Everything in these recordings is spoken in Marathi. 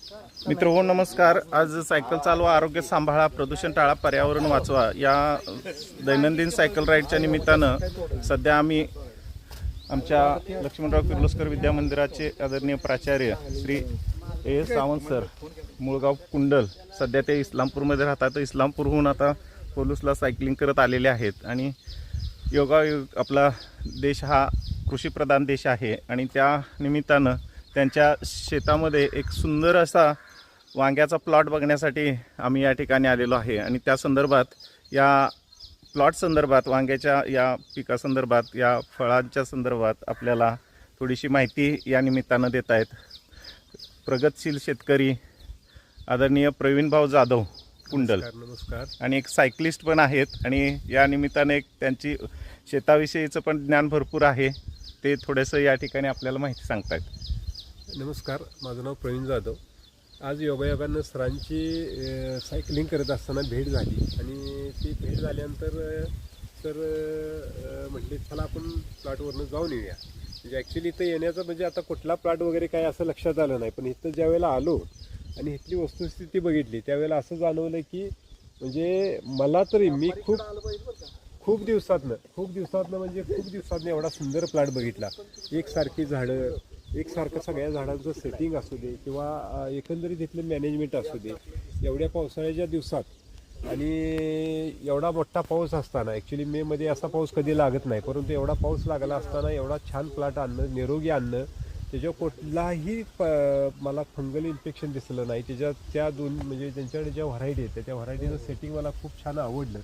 मित्र हो नमस्कार। आज सायकल चालवा, आरोग्य सांभाळा, प्रदूषण टाळा, पर्यावरण वाचवा या दैनंदिन सायकल राईडच्या निमित्तानं सध्या आम्ही आमच्या लक्ष्मणराव किर्लोस्कर विद्या मंदिराचे आदरणीय प्राचार्य श्री एस सावंत सर, मुळगाव कुंडल, सध्या ते इस्लामपूरमध्ये राहतात। इस्लामपूरहून आता पोलूसला सायकलिंग करत आलेले आहेत आणि योगायोग आपला देश हा कृषीप्रधान देश आहे आणि त्या निमित्तानं त्यांच्या शेतामध्ये एक सुंदर असा वांग्याचा प्लॉट बघण्यासाठी आम्ही या ठिकाणी आलेलो आहे आणि त्या संदर्भात या प्लॉट संदर्भात, वांग्याच्या या पिकासंदर्भात, या फळांच्या संदर्भात आपल्याला थोडीशी माहिती या निमित्तानं देत आहेत प्रगतशील शेतकरी आदरणीय प्रवीणभाऊ जाधव कुंडल। नमस्कार। आणि एक सायकलिस्ट पण आहेत आणि या निमित्ताने एक त्यांची शेताविषयीचं पण ज्ञान भरपूर आहे, ते थोडंसं या ठिकाणी आपल्याला माहिती सांगतायत। नमस्कार, माझं नाव प्रवीण जाधव। आज योगायोगानं सरांची सायकलिंग करत असताना भेट झाली आणि ती भेट झाल्यानंतर सर म्हटले चला आपण प्लॉटवरनं जाऊन येऊया। म्हणजे ॲक्च्युली इथं येण्याचं म्हणजे आता कुठला प्लॉट वगैरे काय असं लक्षात आलं नाही, पण इथं ज्यावेळेला आलो आणि इथली वस्तुस्थिती बघितली त्यावेळेला असं जाणवलं की म्हणजे मला तरी मी खूप दिवसातनं एवढा सुंदर प्लॉट बघितला। एकसारखी झाडं, एकसारखं सगळ्या झाडांचं सेटिंग असू दे किंवा एकंदरीत इथलं मॅनेजमेंट असू दे, एवढ्या पावसाळ्याच्या दिवसात आणि एवढा मोठा पाऊस असताना, ॲक्च्युली मेमध्ये असा पाऊस कधी लागत नाही, परंतु एवढा पाऊस लागला असताना एवढा छान प्लॉट आणणं, निरोगी आणणं, त्याच्यावर कुठलाही मला फंगल इन्फेक्शन दिसलं नाही। त्या दोन म्हणजे त्यांच्याकडे ज्या व्हरायटी आहेत त्या व्हरायटीचं सेटिंग मला खूप छान आवडलं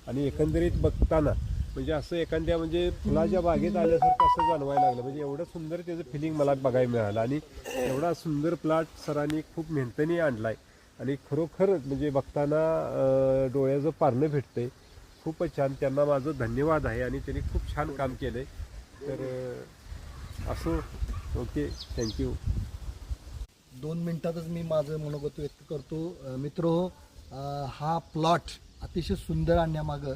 आणि एकंदरीत बघताना म्हणजे असं एखाद्या म्हणजे फुलाच्या बागेत आल्यासारखं असं जाणवायला लागलं। म्हणजे एवढं सुंदर त्याचं फिलिंग मला बघायला मिळालं आणि एवढा सुंदर प्लॉट सरांनी खूप मेहनतीने आणला आहे आणि खरोखर म्हणजे बघताना डोळ्याचं पारणं भेटतंय। खूपच छान, त्यांना माझं धन्यवाद आहे आणि त्यांनी खूप छान काम केलं आहे। तर असो, ओके, थँक्यू। 2 मिनिटातच मी माझं मनोगत व्यक्त करतो। मित्रो, हा प्लॉट अतिशय सुंदर आणण्यामागं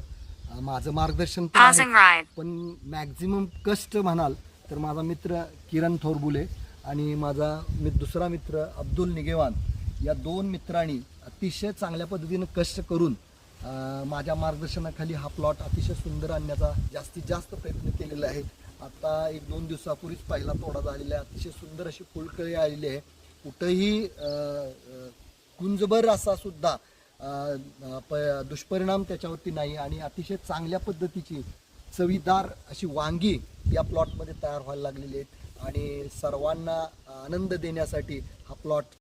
माझं मार्गदर्शन तर आहे, पण मॅक्झिमम कष्ट म्हणाल तर माझा मित्र किरण थोरबुले आणि माझा दुसरा मित्र अब्दुल निगेवान या 2 मित्रांनी अतिशय चांगल्या पद्धतीनं कष्ट करून माझ्या मार्गदर्शनाखाली हा प्लॉट अतिशय सुंदर आणण्याचा जास्तीत जास्त प्रयत्न केलेला आहे। आता 1-2 दिवसापूर्वीच पहिला तोडा झालेला आहे। अतिशय सुंदर अशी फुलकळी आलेली आहे, कुठंही कुंजभर असा सुद्धा दुष्परिणाम त्याच्यावरती नाही आणि अतिशय चांगल्या पद्धतीची चवीदार अशी वांगी या प्लॉटमध्ये तयार व्हायला लागलेली आहेत आणि सर्वांना आनंद देण्यासाठी हा प्लॉट